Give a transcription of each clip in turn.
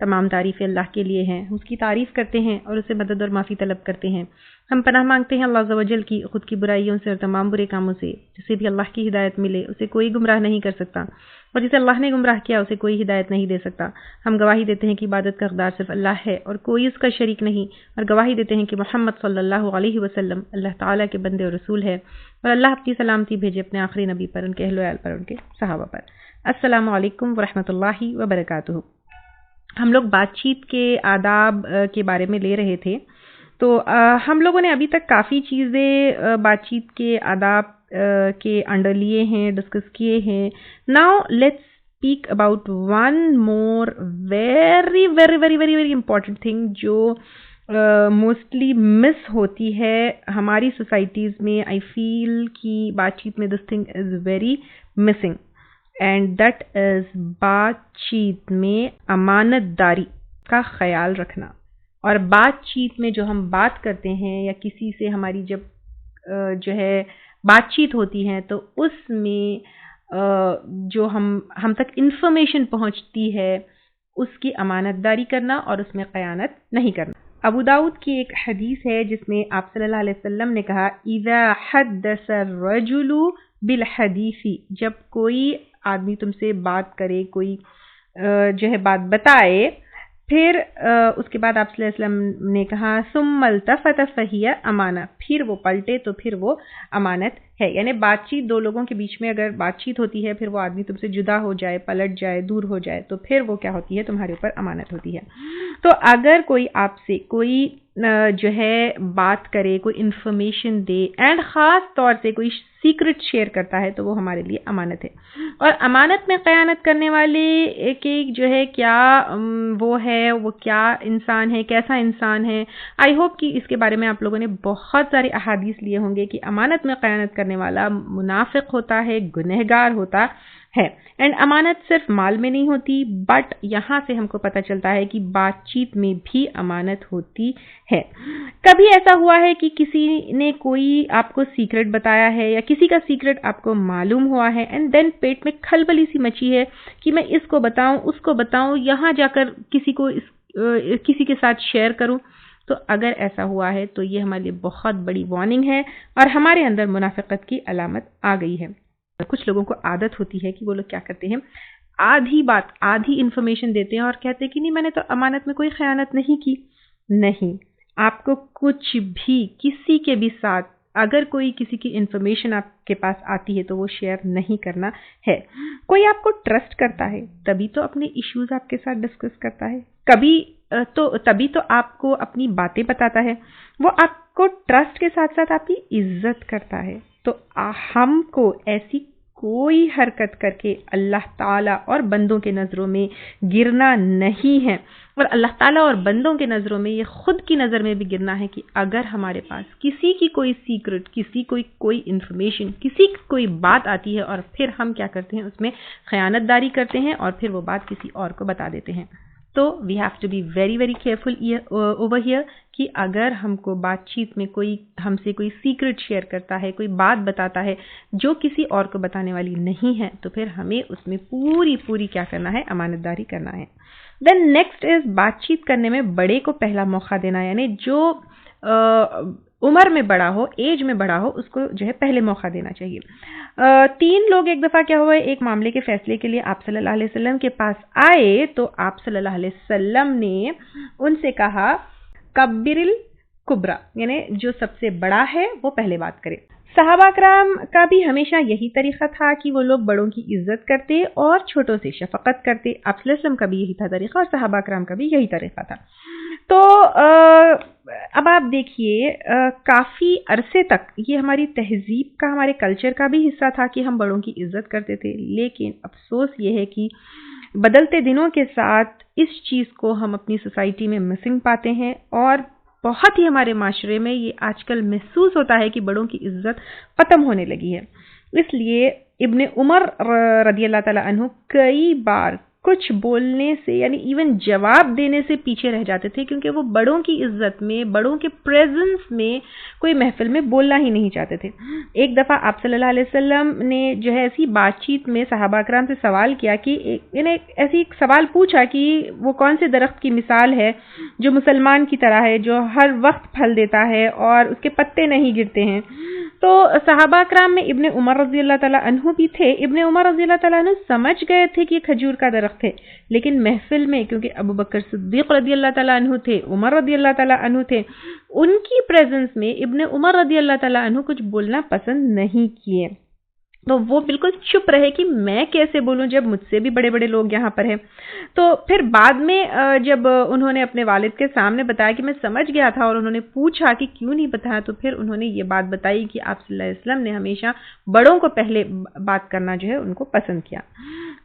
तमाम तारीफ़ें अल्लाह के लिए हैं, उसकी तारीफ़ करते हैं और उससे मदद और माफ़ी तलब करते हैं। हम पनाह मांगते हैं अल्लाह अज़्ज़ वजल की खुद की बुराइयों से और तमाम बुरे कामों से। जिसे भी अल्लाह की हिदायत मिले उसे कोई गुमराह नहीं कर सकता और जिसे अल्लाह ने गुमराह किया उसे कोई हिदायत नहीं दे सकता। हम गवाही देते हैं कि इबादत का हक़दार सिर्फ अल्लाह है और कोई उसका शरीक नहीं, और गवाही देते हैं कि मोहम्मद सल्लल्लाहु अलैहि वसल्लम अल्लाह ताला के बंदे और रसूल है, और अल्लाह अपनी सलामती भेजे अपने आखिरी नबी पर, उनके अहल व अयाल पर, उनके सहाबा पर। अस्सलामु अलैकुम व रहमतुल्लाहि व बरकातुहू। हम लोग बातचीत के आदाब के बारे में ले रहे थे। तो हम लोगों ने अभी तक काफ़ी चीज़ें बातचीत के आदाब के अंडर लिए हैं, डिस्कस किए हैं। Now let's speak about one more very very very very very important thing जो मोस्टली मिस होती है हमारी सोसाइटीज़ में। आई फील कि बातचीत में this thing is very missing, and that is बातचीत में अमानतदारी का ख्याल रखना। और बातचीत में जो हम बात करते हैं या किसी से हमारी जब जो है बातचीत होती है तो उसमें जो हम तक इन्फॉर्मेशन पहुंचती है उसकी अमानतदारी करना और उसमें ख़यानत नहीं करना। अबू दाऊद की एक हदीस है जिसमें आप सल्लल्लाहु अलैहि वसल्लम ने कहा, इज़ा हद्दस रजुलु बिल हदीसी, जब कोई आदमी तुमसे बात करे, कोई जो है बात बताए, फिर उसके बाद आप सल्लल्लाहु अलैहि वसल्लम ने कहा सुम्मल तफ़त फ़हिय अमाना, फिर वो पलटे तो फिर वो अमानत है। यानी बातचीत दो लोगों के बीच में अगर बातचीत होती है, फिर वो आदमी तुमसे जुदा हो जाए, पलट जाए, दूर हो जाए, तो फिर वो क्या होती है, तुम्हारे ऊपर अमानत होती है। तो अगर कोई आपसे कोई जो है बात करे, कोई इन्फॉर्मेशन दे, एंड ख़ास तौर से कोई सीक्रेट शेयर करता है, तो वो हमारे लिए अमानत है। और अमानत में क़यानत करने वाले एक जो है क्या वो है, वो क्या इंसान है, कैसा इंसान है। आई होप कि इसके बारे में आप लोगों ने बहुत सारे अहादीस लिए होंगे कि अमानत में क़यानत करने वाला मुनाफिक होता है, गुनहगार होता है। एंड अमानत सिर्फ माल में नहीं होती, बट यहाँ से हमको पता चलता है कि बातचीत में भी अमानत होती है। कभी ऐसा हुआ है कि किसी ने कोई आपको सीक्रेट बताया है या किसी का सीक्रेट आपको मालूम हुआ है, एंड देन पेट में खलबली सी मची है कि मैं इसको बताऊं, उसको बताऊं, यहाँ जाकर किसी के साथ शेयर करूं। तो अगर ऐसा हुआ है तो ये हमारे लिए बहुत बड़ी वार्निंग है और हमारे अंदर मुनाफिकत की अलामत आ गई है। कुछ लोगों को आदत होती है कि वो लोग क्या करते हैं, आधी इंफॉर्मेशन देते हैं और कहते हैं कि नहीं, मैंने तो अमानत में कोई खयानत नहीं की। नहीं, आपको कुछ भी किसी के भी साथ अगर कोई किसी की इंफॉर्मेशन आपके पास आती है तो वो शेयर नहीं करना है। कोई आपको ट्रस्ट करता है तभी तो अपने इश्यूज आपके साथ डिस्कस करता है, तभी तो आपको अपनी बातें बताता है। वो आपको ट्रस्ट के साथ साथ आपकी इज्जत करता है। तो हमको ऐसी कोई हरकत करके अल्लाह ताला और बंदों के नज़रों में गिरना नहीं है, और अल्लाह ताला और बंदों के नज़रों में ये खुद की नज़र में भी गिरना है कि अगर हमारे पास किसी की कोई सीक्रेट, किसी कोई इन्फॉर्मेशन, किसी की कोई बात आती है और फिर हम क्या करते हैं, उसमें खयानतदारी करते हैं और फिर वो बात किसी और को बता देते हैं। तो we have to be very very careful over here कि अगर हमको बातचीत में कोई हमसे कोई सीक्रेट शेयर करता है, कोई बात बताता है जो किसी और को बताने वाली नहीं है, तो फिर हमें उसमें पूरी क्या करना है, अमानतदारी करना है। देन नेक्स्ट इज बातचीत करने में बड़े को पहला मौका देना, यानी जो उम्र में बड़ा हो, एज में बड़ा हो, उसको जो है पहले मौका देना चाहिए। 3 लोग एक दफ़ा क्या हुआ, एक मामले के फैसले के लिए आप सल्लल्लाहु अलैहि वसल्लम के पास आए, तो आप सल्लल्लाहु अलैहि वसल्लम ने उनसे कहा कब्बिरिल कुब्रा, यानी जो सबसे बड़ा है वो पहले बात करे। सहाबा कराम का भी हमेशा यही तरीका था कि वो लोग बड़ों की इज्जत करते और छोटों से शफकत करते। आप सल्लल्लाहु अलैहि वसल्लम का भी यही था तरीका और सहाबा कराम का भी यही तरीका था। तो अब आप देखिए, काफ़ी अरसे तक ये हमारी तहजीब का, हमारे कल्चर का भी हिस्सा था कि हम बड़ों की इज्जत करते थे। लेकिन अफसोस ये है कि बदलते दिनों के साथ इस चीज़ को हम अपनी सोसाइटी में मिसिंग पाते हैं, और बहुत ही हमारे माशरे में ये आजकल महसूस होता है कि बड़ों की इज्जत ख़त्म होने लगी है। इसलिए इब्ने उमर रदी अल्लाह ताला अन्हु कई बार कुछ बोलने से, यानी इवन जवाब देने से पीछे रह जाते थे, क्योंकि वो बड़ों की इज्जत में, बड़ों के प्रेजेंस में कोई महफिल में बोलना ही नहीं चाहते थे। एक दफ़ा आप सल्लल्लाहु अलैहि वसल्लम ने जो है ऐसी बातचीत में सहाबा कराम से सवाल किया कि इन्हें ऐसी एक सवाल पूछा कि वो कौन से दरख्त की मिसाल है जो मुसलमान की तरह है, जो हर वक्त फल देता है और उसके पत्ते नहीं गिरते हैं। तो सहाबा कराम में इब्ने उमर रज़ी अल्लाह ताला अन्हु भी थे। इब्ने उमर रज़ी अल्लाह ताला अन्हु समझ गए थे कि ये खजूर का दरख्त है, लेकिन महफिल में, क्योंकि अबू बकर सिद्दीक़ रज़ी अल्लाह ताला अन्हु थे, उमर रज़ी अल्लाह ताला अन्हु थे, उनकी प्रेजेंस में इब्ने उमर रज़ी अल्लाह ताला अन्हु कुछ बोलना पसंद नहीं किए। तो वो बिल्कुल चुप रहे कि मैं कैसे बोलूं जब मुझसे भी बड़े बड़े लोग यहाँ पर हैं। तो फिर बाद में जब उन्होंने अपने वालिद के सामने बताया कि मैं समझ गया था, और उन्होंने पूछा कि क्यों नहीं बताया, तो फिर उन्होंने ये बात बताई कि आप सल्लल्लाहु अलैहि वसल्लम ने हमेशा बड़ों को पहले बात करना जो है उनको पसंद किया।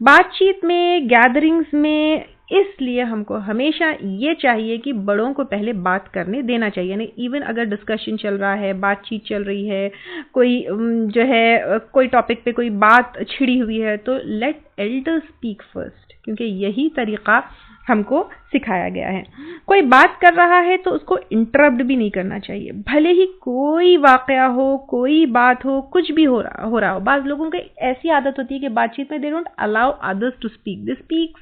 बातचीत में, गैदरिंग्स में, इसलिए हमको हमेशा ये चाहिए कि बड़ों को पहले बात करने देना चाहिए। यानी इवन अगर डिस्कशन चल रहा है, बातचीत चल रही है, कोई जो है कोई टॉपिक पे कोई बात छिड़ी हुई है, तो लेट एल्डर्स स्पीक फर्स्ट, क्योंकि यही तरीका हमको सिखाया गया है। कोई बात कर रहा है तो उसको इंटरप्ट भी नहीं करना चाहिए, भले ही कोई वाकया हो, कोई बात हो, कुछ भी हो रहा हो। बाज़ लोगों की ऐसी आदत होती है कि बातचीत में they don't allow others to speak, they speak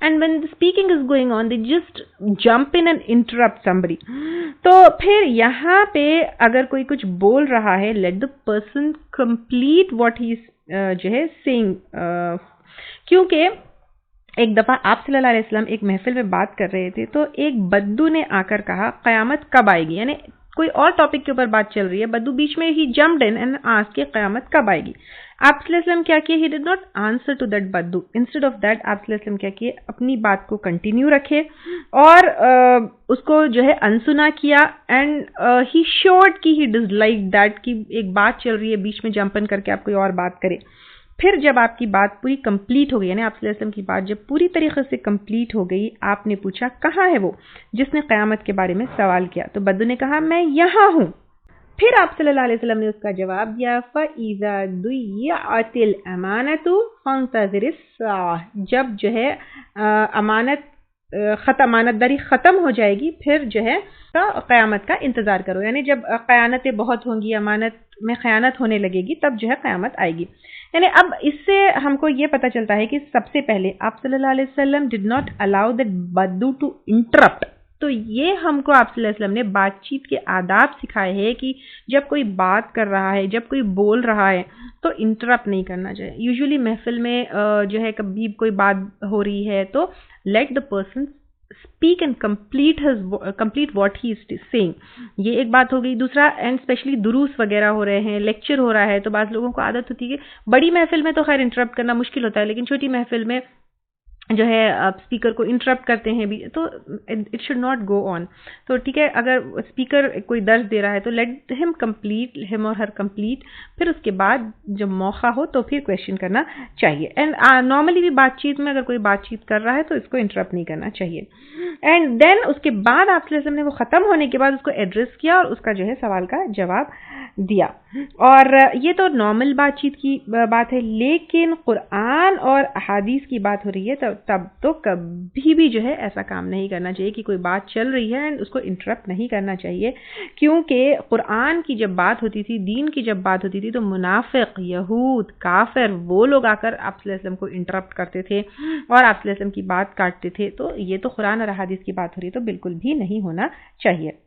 and when the speaking is going on they just jump in and interrupt somebody. तो फिर यहाँ पे अगर कोई कुछ बोल रहा है, let the person complete what he जो है सेइंग, क्योंकि एक दफ़ा आप सल्लल्लाहु अलैहि वसल्लम एक महफिल में बात कर रहे थे, तो एक बद्दू ने आकर कहा क़यामत कब आएगी। यानी कोई और टॉपिक के ऊपर बात चल रही है, बद्दू बीच में ही जम्प्ड इन एंड आस्क्ड कि क़यामत कब आएगी। आप सल्लल्लाहु अलैहि वसल्लम क्या किए, he did not answer to that बद्दू, इंस्टेड ऑफ दैट आप सल्लल्लाहु अलैहि वसल्लम क्या किए, अपनी बात को कंटिन्यू रखे और उसको जो है अनसुना किया। एंड ही शोड कि ही डिसलाइक दैट कि एक बात चल रही है, बीच में जंपन करके आप कोई और बात करें। फिर जब आपकी बात पूरी कंप्लीट हो गई, यानी आप सल्लल्लाहु अलैहि वसल्लम की बात जब पूरी तरीके से कंप्लीट हो गई, आपने पूछा कहाँ है वो जिसने क़यामत के बारे में सवाल किया, तो बद्दू ने कहा मैं यहाँ हूँ। फिर आप सल्लल्लाहु अलैहि वसल्लम ने उसका जवाब दिया, फ़इज़ा दुय्यअतिल अमानतु फ़ंतज़िरिस साअह, जब जो है अमानतदारी ख़त्म हो जाएगी, फिर जो है क़यामत का इंतज़ार करो। यानी जब ख़यानतें बहुत होंगी, अमानत में ख़यानत होने लगेगी, तब जो है क़यामत आएगी। यानी अब इससे हमको ये पता चलता है कि सबसे पहले आप सल्लल्लाहु अलैहि वसल्लम डिड नॉट अलाउ दैट बद्दू टू इंटरप्ट। तो ये हमको आप सल्लल्लाहु अलैहि वसल्लम ने बातचीत के आदाब सिखाए हैं कि जब कोई बात कर रहा है, जब कोई बोल रहा है, तो इंटरप्ट नहीं करना चाहिए। यूजुअली महफिल में जो है कभी कोई बात हो रही है तो let the person speak and complete what he is saying, ये एक बात हो गई। दूसरा, एंड स्पेशली दुरूस वगैरह हो रहे हैं, लेक्चर हो रहा है, तो बाज़ लोगों को आदत होती है कि बड़ी महफिल में तो खैर इंटरप्ट करना मुश्किल होता है, लेकिन छोटी महफिल में जो है आप स्पीकर को इंटरप्ट करते हैं भी, तो it should not go on. तो ठीक है, अगर स्पीकर कोई दर्ज दे रहा है तो लेट हिम कंप्लीट, हिम और हर कंप्लीट, फिर उसके बाद जब मौका हो तो फिर क्वेश्चन करना चाहिए। एंड नॉर्मली भी बातचीत में अगर कोई बातचीत कर रहा है तो इसको इंटरप्ट नहीं करना चाहिए। एंड देन उसके बाद आप सल्लल्लाहु अलैहि वसल्लम ने वो ख़त्म होने के बाद उसको एड्रेस किया और उसका जो है सवाल का जवाब दिया। और ये तो नॉर्मल बातचीत की बात है, लेकिन कुरान और अहादीस की बात हो रही है तब तो कभी भी जो है ऐसा काम नहीं करना चाहिए कि कोई बात चल रही है एंड उसको इंटरप्ट नहीं करना चाहिए। क्योंकि कुरान की जब बात होती थी, दीन की जब बात होती थी, तो मुनाफिक, यहूद, काफिर, वो लोग आकर आप सल्लल्लाहु अलैहि वसल्लम को इंटरप्ट करते थे और आप सल्लल्लाहु अलैहि वसल्लम की बात काटते थे। तो ये तो कुरान और अहादीस की बात हो रही है, तो बिल्कुल भी नहीं होना चाहिए।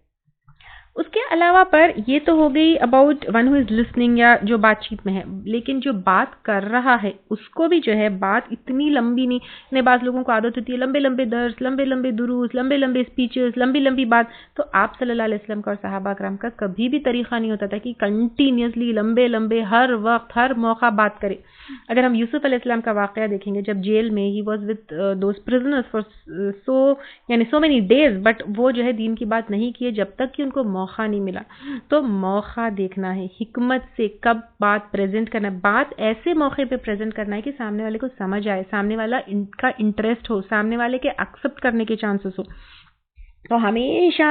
उसके अलावा पर ये तो हो गई about one who is listening या जो बातचीत में है, लेकिन जो बात कर रहा है उसको भी जो है बात इतनी लंबी नहीं, इतने बात लोगों को आदत होती है लंबे लंबे दर्स, लंबे लंबे दुरूस, लंबे लंबे स्पीचेस, लंबी लंबी बात। तो आप सल्लल्लाहु अलैहि वसल्लम का और सहाबा कराम का कभी भी तरीका नहीं होता था कि कंटिन्यूसली लंबे लंबे हर वक्त हर मौका बात करे। अगर हम यूसुफ अलैहिस्सलाम का वाकया देखेंगे, जब जेल में he was with those prisoners for so many days, but वो जो है दीन की बात नहीं किए जब तक कि उनको मौका नहीं मिला। तो मौका देखना है, हिकमत से कब बात प्रेजेंट करना है, बात ऐसे मौके पे प्रेजेंट करना है कि सामने वाले को समझ आए, सामने वाला इनका इंटरेस्ट हो, सामने वाले के एक्सेप्ट करने के चांसेस हो। तो हमेशा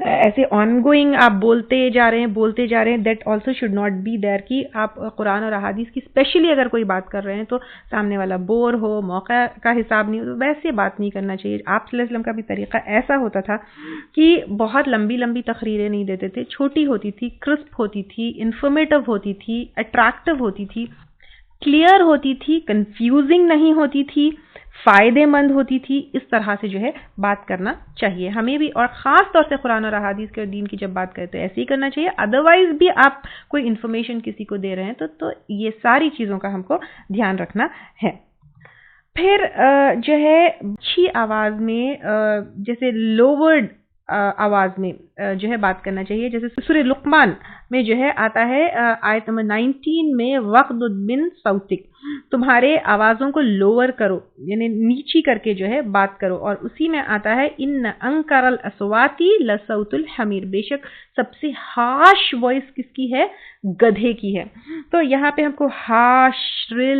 ऐसे ऑनगोइंग आप बोलते जा रहे हैं, that also should not be there कि आप कुरान और अहादीस की स्पेशली अगर कोई बात कर रहे हैं तो सामने वाला बोर हो, मौका का हिसाब नहीं हो, तो वैसे बात नहीं करना चाहिए। आप सल्लल्लाहु अलैहि वसल्लम का भी तरीका ऐसा होता था कि बहुत लंबी लंबी तकरीरें नहीं देते थे, छोटी होती थी, क्रिस्प होती थी, इंफॉर्मेटिव होती थी, अट्रैक्टिव होती थी, क्लियर होती थी, कंफ्यूजिंग नहीं होती थी, फायदेमंद होती थी। इस तरह से जो है बात करना चाहिए हमें भी, और ख़ास तौर से कुरान और अहादीस के और दीन की जब बात करते हैं ऐसे ही करना चाहिए। अदरवाइज भी आप कोई इन्फॉर्मेशन किसी को दे रहे हैं तो ये सारी चीज़ों का हमको ध्यान रखना है। फिर जो है अच्छी आवाज़ में, जैसे लोवर्ड आवाज़ में जो है बात करना चाहिए। जैसे सूरह लुक़मान में जो है आता है आयत नंबर 19 में, वक़्दुद मिन सौतिक, तुम्हारे आवाज़ों को लोअर करो, यानी नीची करके जो है बात करो। और उसी में आता है इन्न अंकरल अस्वाती लसौतुल हमीर, बेशक सबसे हाश वॉइस किसकी है, गधे की है। तो यहाँ पे हमको हाश, श्रिल,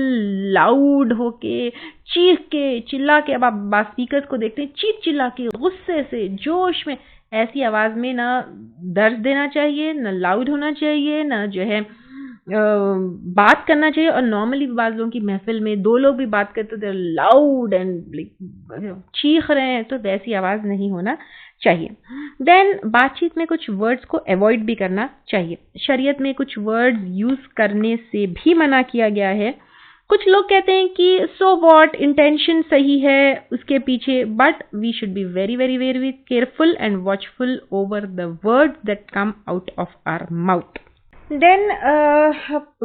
लाउड होके, चीख के, चिल्ला के, अब आप स्पीकर्स को देखते हैं चीख चिल्ला के, गुस्से से, जोश में, ऐसी आवाज़ में ना दर्द देना चाहिए, ना लाउड होना चाहिए, ना जो है बात करना चाहिए। और नॉर्मली बाज़ लोगों की महफिल में दो लोग भी बात करते थे लाउड एंड चीख रहे हैं, तो वैसी आवाज़ नहीं होना चाहिए। देन बातचीत में कुछ वर्ड्स को अवॉइड भी करना चाहिए। शरीयत में कुछ वर्ड्स यूज़ करने से भी मना किया गया है। कुछ लोग कहते हैं कि सो वॉट, इंटेंशन सही है उसके पीछे, but we should be very very very careful and watchful over the word that come out of our mouth. Then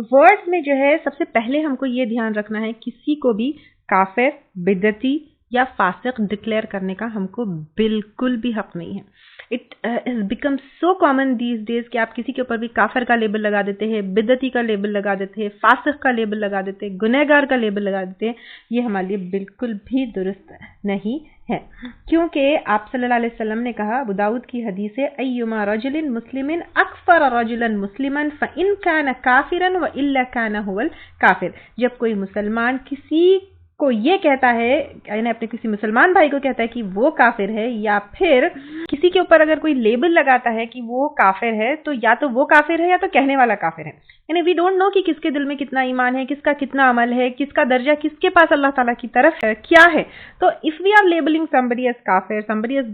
words में जो है सबसे पहले हमको ये ध्यान रखना है, किसी को भी काफिर, बिदती या फासिक डिक्लेयर करने का हमको बिल्कुल भी हक नहीं है। It is become so common these days कि आप किसी के ऊपर भी काफिर का लेबल लगा देते हैं, बिदती का लेबल लगा देते हैं, फासिक का लेबल लगा देते हैं, गुनहगार का लेबल लगा देते हैं। ये हमारे लिए बिल्कुल भी दुरुस्त नहीं है, क्योंकि आप सल्लल्लाहु अलैहि वसल्लम ने कहा, अबू दाऊद की हदीस है, अय्युमा रजुलिन मुस्लिमिन अकफर रजुलन मुस्लिमन फइन कान काफिरन व इल्ला कान हुवल काफिर। जब कोई मुसलमान किसी को ये कहता है, यानी अपने किसी मुसलमान भाई को कहता है कि वो काफिर है, या फिर किसी के ऊपर अगर कोई लेबल लगाता है कि वो काफिर है, तो या तो वो काफिर है या तो कहने वाला काफिर है। यानी वी डोंट नो कि किसके दिल में कितना ईमान है, किसका कितना अमल है, किसका दर्जा किसके पास अल्लाह ताला की तरफ है, क्या है। तो if we are labelling somebody as काफिर, समबडी एज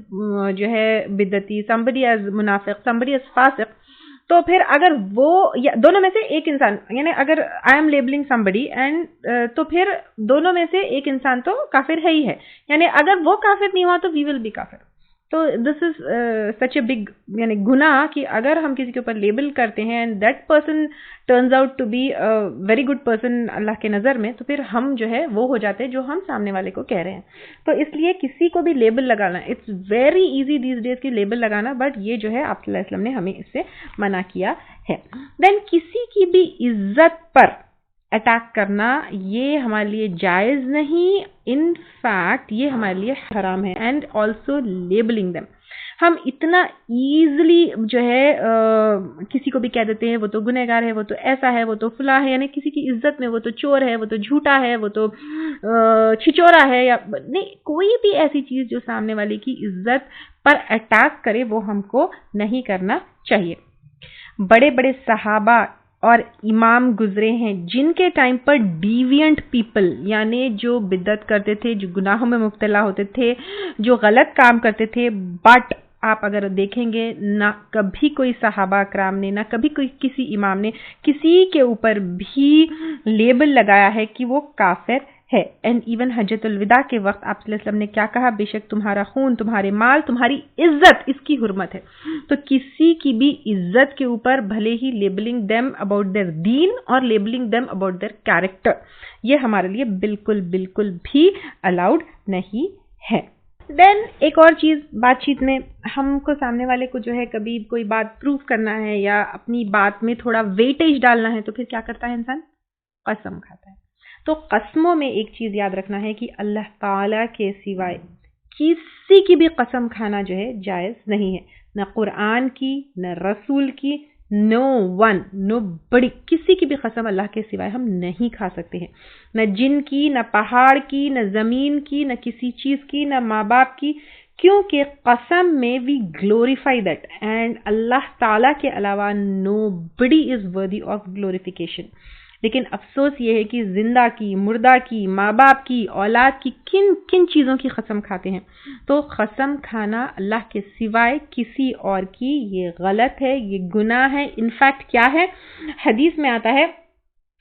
जो है बिदती, समबडी एज मुनाफिक, समबडी एज फासिक, तो फिर अगर वो या दोनों में से एक इंसान, यानी अगर I am labelling somebody and, तो फिर दोनों में से एक इंसान तो काफिर है ही है, यानी अगर वो काफिर नहीं हुआ तो वी विल बी काफिर। तो this is such a big यानी गुनाह कि अगर हम किसी के ऊपर लेबल करते हैं and that person turns out to be very good person Allah के नज़र में, तो फिर हम जो है वो हो जाते हैं जो हम सामने वाले को कह रहे हैं। तो इसलिए किसी को भी लेबल लगाना, it's very easy these days की लेबल लगाना, बट ये जो है आप सल्लल्लाहु अलैहि वसल्लम ने हमें इससे मना किया है। देन किसी की भी इज्जत पर अटैक करना ये हमारे लिए जायज़ नहीं, इन फैक्ट ये हमारे लिए हराम है। एंड ऑल्सो लेबलिंग देम, हम इतना ईजली जो है किसी को भी कह देते हैं वो तो गुनहगार है, वो तो ऐसा है, वो तो फुला है, यानी किसी की इज्जत में वो तो चोर है, वो तो झूठा है, वो तो छिचोरा है, या नहीं कोई भी ऐसी चीज़ जो सामने वाले की इज्जत पर अटैक करे वो हमको नहीं करना चाहिए। बड़े बड़े सहाबा और इमाम गुजरे हैं जिनके टाइम पर डिविएंट पीपल, यानी जो बिदत करते थे, जो गुनाहों में मुब्तला होते थे, जो गलत काम करते थे, बट आप अगर देखेंगे ना कभी कोई सहाबा कराम ने, ना कभी कोई किसी इमाम ने किसी के ऊपर भी लेबल लगाया है कि वो काफिर है। एंड इवन हज्जतुल विदा के वक्त आप सल्लल्लाहु अलैहि वसल्लम ने क्या कहा, बेशक तुम्हारा खून, तुम्हारे माल, तुम्हारी इज्जत इसकी हुर्मत है। तो किसी की भी इज्जत के ऊपर भले ही लेबलिंग देम अबाउट देयर दीन और labelling them about their character, ये हमारे लिए बिल्कुल बिल्कुल भी अलाउड नहीं है। देन एक और चीज, बातचीत में हमको सामने वाले को जो है कभी कोई बात प्रूव करना है या अपनी बात में थोड़ा वेटेज डालना है, तो फिर क्या करता है इंसान, कसम खाता है। तो कसमों में एक चीज याद रखना है कि अल्लाह ताला के सिवाय किसी की भी कसम खाना जो है जायज नहीं है, न कुरान की, न रसूल की, नो वन, नो बड़ी, किसी की भी कसम अल्लाह के सिवाय हम नहीं खा सकते हैं, न जिन की, न पहाड़ की, न जमीन की, न किसी चीज की, न माँ बाप की, क्योंकि कसम में वी ग्लोरीफाई दैट एंड अल्लाह ताला के अलावा nobody is worthy of glorification. लेकिन अफसोस ये है कि जिंदा की, मुर्दा की, माँ बाप की, औलाद की, किन किन चीज़ों की कसम खाते हैं। तो कसम खाना अल्लाह के सिवाय किसी और की, ये गलत है, ये गुनाह है। इनफैक्ट क्या है, हदीस में आता है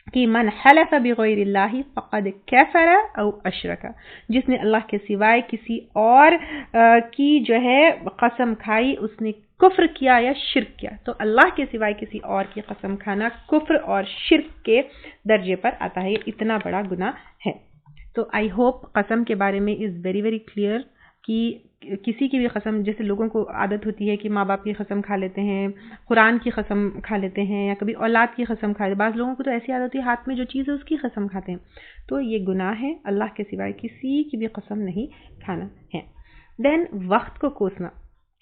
कि मन हलफ बिगैरिल्लाहि फक़द कफ़र औ अशरका, जिसने अल्लाह के सिवाय किसी और की जो है कसम खाई उसने कुफ्र किया या शिर्क किया। तो अल्लाह के सिवाय किसी और की कसम खाना कुफ्र और शिर्क के दर्जे पर आता है, ये इतना बड़ा गुनाह है। तो आई होप कसम के बारे में इज़ वेरी वेरी क्लियर कि किसी की भी कसम, जैसे लोगों को आदत होती है कि माँ बाप की कसम खा लेते हैं, कुरान की कसम खा लेते हैं, या कभी औलाद की कसम खा लेते हैं। बाज़ लोगों को तो ऐसी आदत होती है हाथ में जो चीज़ है उसकी कसम खाते हैं। तो ये गुनाह है, अल्लाह के सिवाय किसी की भी कसम नहीं खाना है। देन वक्त को कोसना,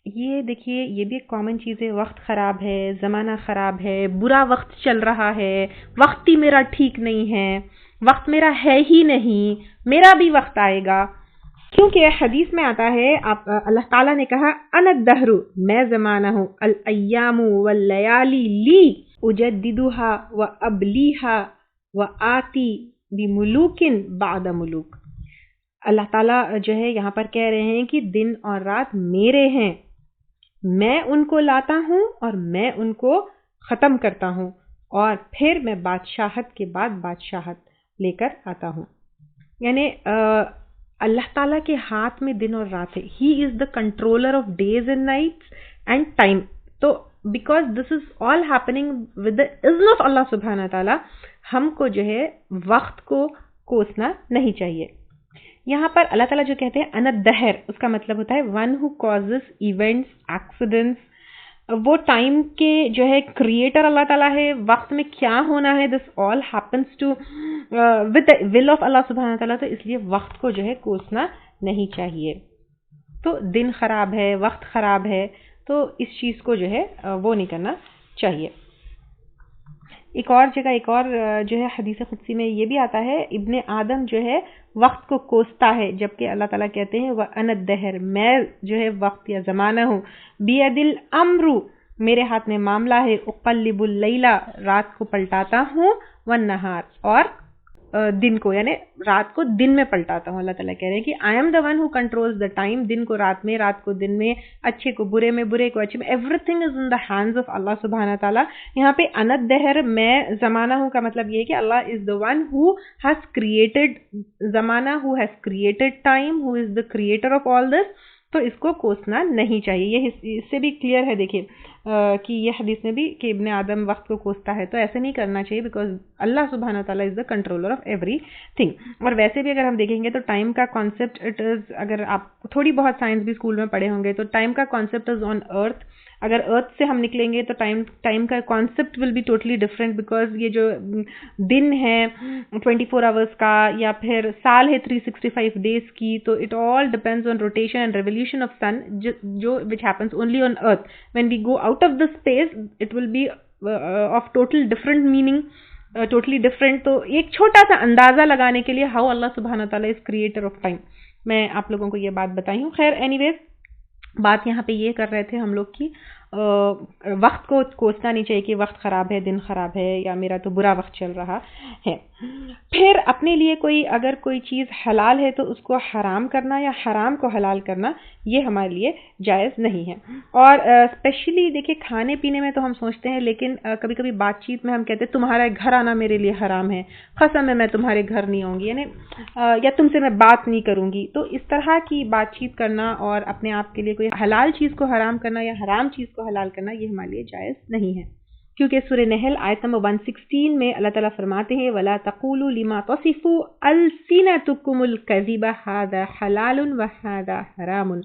ये देखिए ये भी एक कॉमन चीज़ है। वक्त ख़राब है, ज़माना ख़राब है, बुरा वक्त चल रहा है, वक्त ही मेरा ठीक नहीं है, वक्त मेरा है ही नहीं, मेरा भी वक्त आएगा। क्योंकि हदीस में आता है, आप अल्लाह ताला ने कहा अनद्दहरु, मैं ज़माना हूँ, अल अय्यामु वल लयाली ली उजद्दिदुहा व अबलीहा व आती बिमुलूकिन बाद मुलूक। अल्लाह ताला जो है यहाँ पर कह रहे हैं कि दिन और रात मेरे हैं, मैं उनको लाता हूँ और मैं उनको ख़त्म करता हूँ, और फिर मैं बादशाहत के बाद बादशाहत लेकर आता हूँ। यानी अल्लाह ताला के हाथ में दिन और रात है। He is the controller of days and nights and time. तो because this is all happening with the इज़्न ऑफ अल्लाह सुब्हाना ताला, हमको जो है वक्त को कोसना नहीं चाहिए। यहाँ पर अल्लाह ताला जो कहते हैं अनद्दहर, उसका मतलब होता है one who causes events, accidents. वो टाइम के जो है क्रिएटर अल्लाह ताला है। वक्त में क्या होना है, this all happens to with the will of Allah सुब्हाना ताला। तो इसलिए वक्त को जो है कोसना नहीं चाहिए। तो दिन खराब है, वक्त खराब है, तो इस चीज़ को जो है वो नहीं करना चाहिए। एक और जगह एक और जो है हदीस कुदसी में ये भी आता है, इब्ने आदम जो है वक्त को कोसता है, जबकि अल्लाह ताला कहते हैं वह अनद्दहर, मैं जो है वक्त या ज़माना हूँ, बियदिल अम्रु, मेरे हाथ में मामला है, उक़ल्लिबुल लैला, रात को पलटाता हूँ, वन नहार, और दिन को, यानी रात को दिन में पलटाता हूँ। अल्लाह ताला कह रहे हैं कि I am the one who controls the time, दिन को रात में, रात को दिन में, अच्छे को बुरे में, बुरे को अच्छे में, everything is in the hands of Allah सुब्हाना ताला। यहाँ पे अनद्दहर, मैं ज़माना हूँ का मतलब ये है कि Allah is the one who has created ज़माना, who has created time, who is the creator of all this. तो इसको कोसना नहीं चाहिए। ये इससे भी क्लियर है देखिए कि ये हदीस में भी कि इब्ने आदम वक्त को कोसता है, तो ऐसे नहीं करना चाहिए, बिकॉज अल्लाह सुब्हाना ताला is the controller of everything. और वैसे भी अगर हम देखेंगे तो टाइम का कॉन्सेप्ट इट इज़, अगर आप थोड़ी बहुत साइंस भी स्कूल में पढ़े होंगे, तो टाइम का कॉन्सेप्ट इज ऑन अर्थ। अगर अर्थ से हम निकलेंगे तो टाइम का concept will be totally different, because ये जो दिन है 24 आवर्स का, या फिर साल है 365 डेज की, तो it all depends on rotation and revolution of sun, जो which happens only on earth. When we go out of the space it will be of total different meaning, totally different. तो एक छोटा सा अंदाजा लगाने के लिए हाउ अल्लाह सुब्हाना ताला इज क्रिएटर ऑफ टाइम, मैं आप लोगों को ये बात बताई हूँ। खैर एनीवेज, बात यहाँ पे ये कर रहे थे हम लोग की वक्त को कोसना नहीं चाहिए कि वक्त ख़राब है, दिन ख़राब है या मेरा तो बुरा वक्त चल रहा है। फिर अपने लिए अगर कोई चीज़ हलाल है तो उसको हराम करना या हराम को हलाल करना ये हमारे लिए जायज़ नहीं है। और स्पेशली देखिए खाने पीने में तो हम सोचते हैं, लेकिन कभी कभी बातचीत में हम कहते हैं तुम्हारा घर आना मेरे लिए हराम है, कसम है मैं तुम्हारे घर नहीं आऊँगी, यानी या तुमसे मैं बात नहीं करूँगी। तो इस तरह की बातचीत करना और अपने आप के लिए कोई हलाल चीज़ को हराम करना या हराम चीज़ को हलाल करना ये हमारे लिए जायज़ नहीं है। क्योंकि सूरह नहल आयत नंबर 116 में अल्लाह ताला फरमाते हैं वला तक़ूलू लिमा तसिफू अलसिनतुकुमुल कज़िबा हाज़ा हलालुन व हाज़ा हरामुन।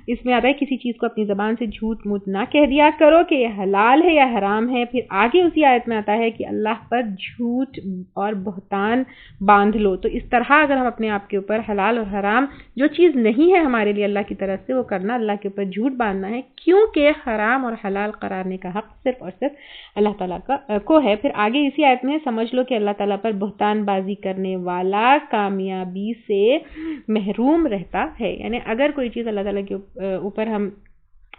इसमें आता है किसी चीज़ को अपनी ज़बान से झूठ मूठ ना कह दिया करो कि यह हलाल है या हराम है। फिर आगे उसी आयत में आता है कि अल्लाह पर झूठ और बहतान बांध लो। तो इस तरह अगर हम अपने आप के ऊपर हलाल और हराम जो चीज़ नहीं है हमारे लिए अल्लाह की तरफ से, वो करना अल्लाह के ऊपर झूठ बांधना है, क्योंकि हराम और हलाल करार देने का हक सिर्फ और सिर्फ अल्लाह ताला को है। फिर आगे इसी आयत में समझ लो कि अल्लाह ताला पर बहतानबाजी करने वाला कामयाबी से महरूम रहता है। यानी अगर कोई चीज़ अल्लाह ताला के ऊपर हम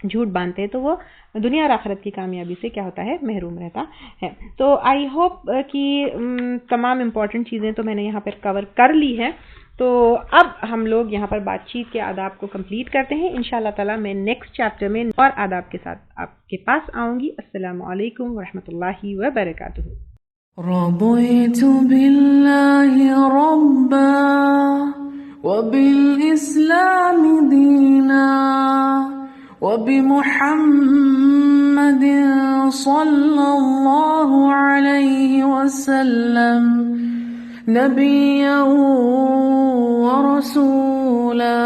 झूठ बांधते हैं तो वो दुनिया और आखिरत की कामयाबी से क्या होता है, महरूम रहता है। तो आई होप कि तमाम इम्पॉर्टेंट चीज़ें तो मैंने यहाँ पर कवर कर ली है। तो अब हम लोग यहाँ पर बातचीत के आदाब को कंप्लीट करते हैं। इंशाअल्लाह ताला मैं नेक्स्ट चैप्टर में और आदाब के साथ आपके पास आऊँगी। अस्सलामु अलैकुम वरहमतुल्लाहि वबरकातुहू। रज़ीतु बिल्लाहि रब्बा व बिल इस्लामी दीना व बिमुहम्मदिन सल्लल्लाहु अलैहि वसल्लम नबिय्यन व रसूला।